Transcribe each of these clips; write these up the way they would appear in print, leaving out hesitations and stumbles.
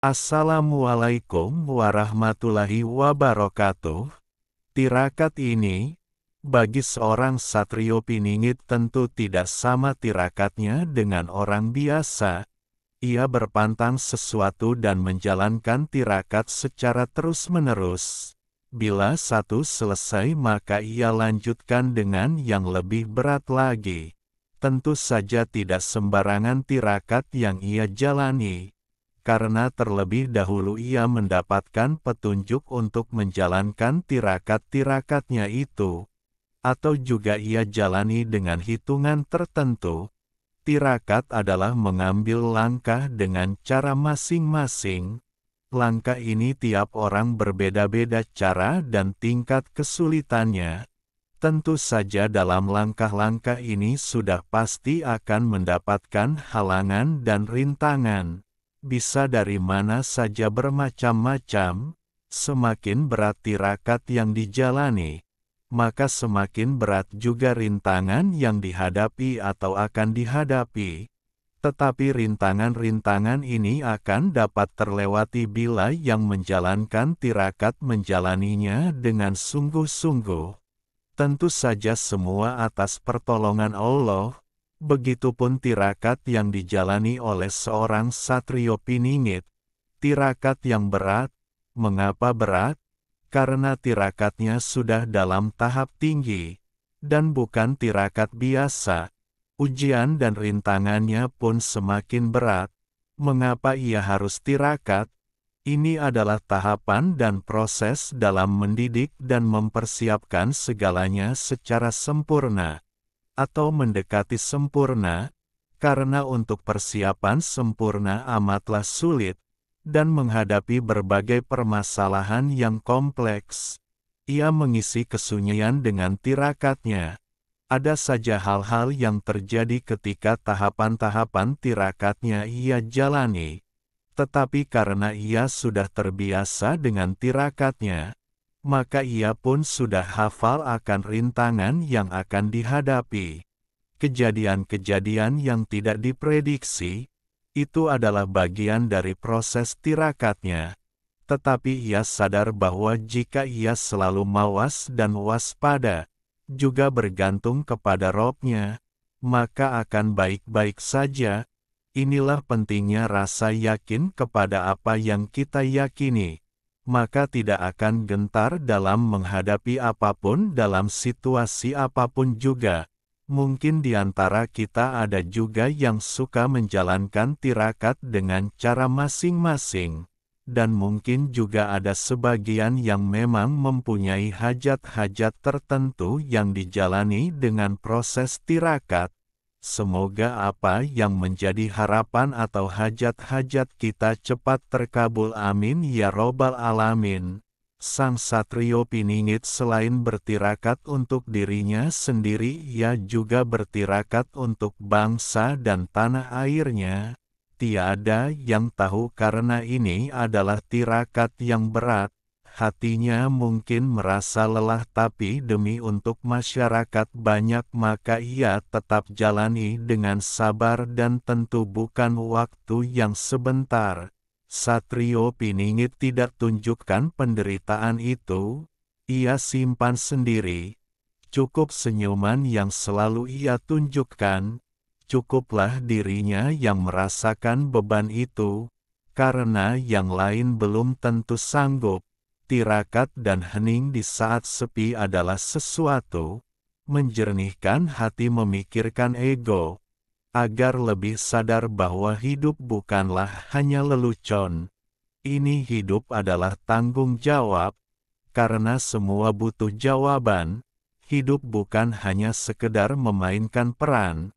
Assalamualaikum warahmatullahi wabarakatuh. Tirakat ini, bagi seorang satrio piningit tentu tidak sama tirakatnya dengan orang biasa. Ia berpantang sesuatu dan menjalankan tirakat secara terus-menerus. Bila satu selesai maka ia lanjutkan dengan yang lebih berat lagi. Tentu saja tidak sembarangan tirakat yang ia jalani, karena terlebih dahulu ia mendapatkan petunjuk untuk menjalankan tirakat-tirakatnya itu, atau juga ia jalani dengan hitungan tertentu. Tirakat adalah mengambil langkah dengan cara masing-masing. Langkah ini tiap orang berbeda-beda cara dan tingkat kesulitannya. Tentu saja dalam langkah-langkah ini sudah pasti akan mendapatkan halangan dan rintangan. Bisa dari mana saja bermacam-macam. Semakin berat tirakat yang dijalani, maka semakin berat juga rintangan yang dihadapi atau akan dihadapi. Tetapi rintangan-rintangan ini akan dapat terlewati bila yang menjalankan tirakat menjalaninya dengan sungguh-sungguh. Tentu saja semua atas pertolongan Allah. Begitupun tirakat yang dijalani oleh seorang satrio piningit. Tirakat yang berat. Mengapa berat? Karena tirakatnya sudah dalam tahap tinggi, dan bukan tirakat biasa. Ujian dan rintangannya pun semakin berat. Mengapa ia harus tirakat? Ini adalah tahapan dan proses dalam mendidik dan mempersiapkan segalanya secara sempurna, atau mendekati sempurna, karena untuk persiapan sempurna amatlah sulit, dan menghadapi berbagai permasalahan yang kompleks. Ia mengisi kesunyian dengan tirakatnya. Ada saja hal-hal yang terjadi ketika tahapan-tahapan tirakatnya ia jalani. Tetapi karena ia sudah terbiasa dengan tirakatnya, maka ia pun sudah hafal akan rintangan yang akan dihadapi. Kejadian-kejadian yang tidak diprediksi, itu adalah bagian dari proses tirakatnya. Tetapi ia sadar bahwa jika ia selalu mawas dan waspada, juga bergantung kepada Robnya, maka akan baik-baik saja. Inilah pentingnya rasa yakin kepada apa yang kita yakini. Maka tidak akan gentar dalam menghadapi apapun dalam situasi apapun juga. Mungkin di antara kita ada juga yang suka menjalankan tirakat dengan cara masing-masing. Dan mungkin juga ada sebagian yang memang mempunyai hajat-hajat tertentu yang dijalani dengan proses tirakat. Semoga apa yang menjadi harapan atau hajat-hajat kita cepat terkabul, amin ya robbal alamin. Sang satrio piningit selain bertirakat untuk dirinya sendiri, ia juga bertirakat untuk bangsa dan tanah airnya. Tiada yang tahu karena ini adalah tirakat yang berat. Hatinya mungkin merasa lelah, tapi demi untuk masyarakat banyak maka ia tetap jalani dengan sabar dan tentu bukan waktu yang sebentar. Satrio piningit tidak tunjukkan penderitaan itu, ia simpan sendiri. Cukup senyuman yang selalu ia tunjukkan, cukuplah dirinya yang merasakan beban itu, karena yang lain belum tentu sanggup. Tirakat dan hening di saat sepi adalah sesuatu menjernihkan hati, memikirkan ego, agar lebih sadar bahwa hidup bukanlah hanya lelucon. Ini hidup adalah tanggung jawab, karena semua butuh jawaban. Hidup bukan hanya sekedar memainkan peran,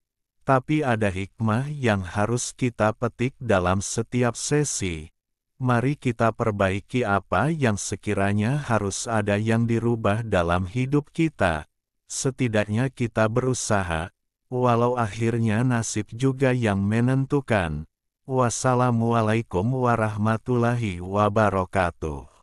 tapi ada hikmah yang harus kita petik dalam setiap sesi. Mari kita perbaiki apa yang sekiranya harus ada yang dirubah dalam hidup kita. Setidaknya kita berusaha, walau akhirnya nasib juga yang menentukan. Wassalamualaikum warahmatullahi wabarakatuh.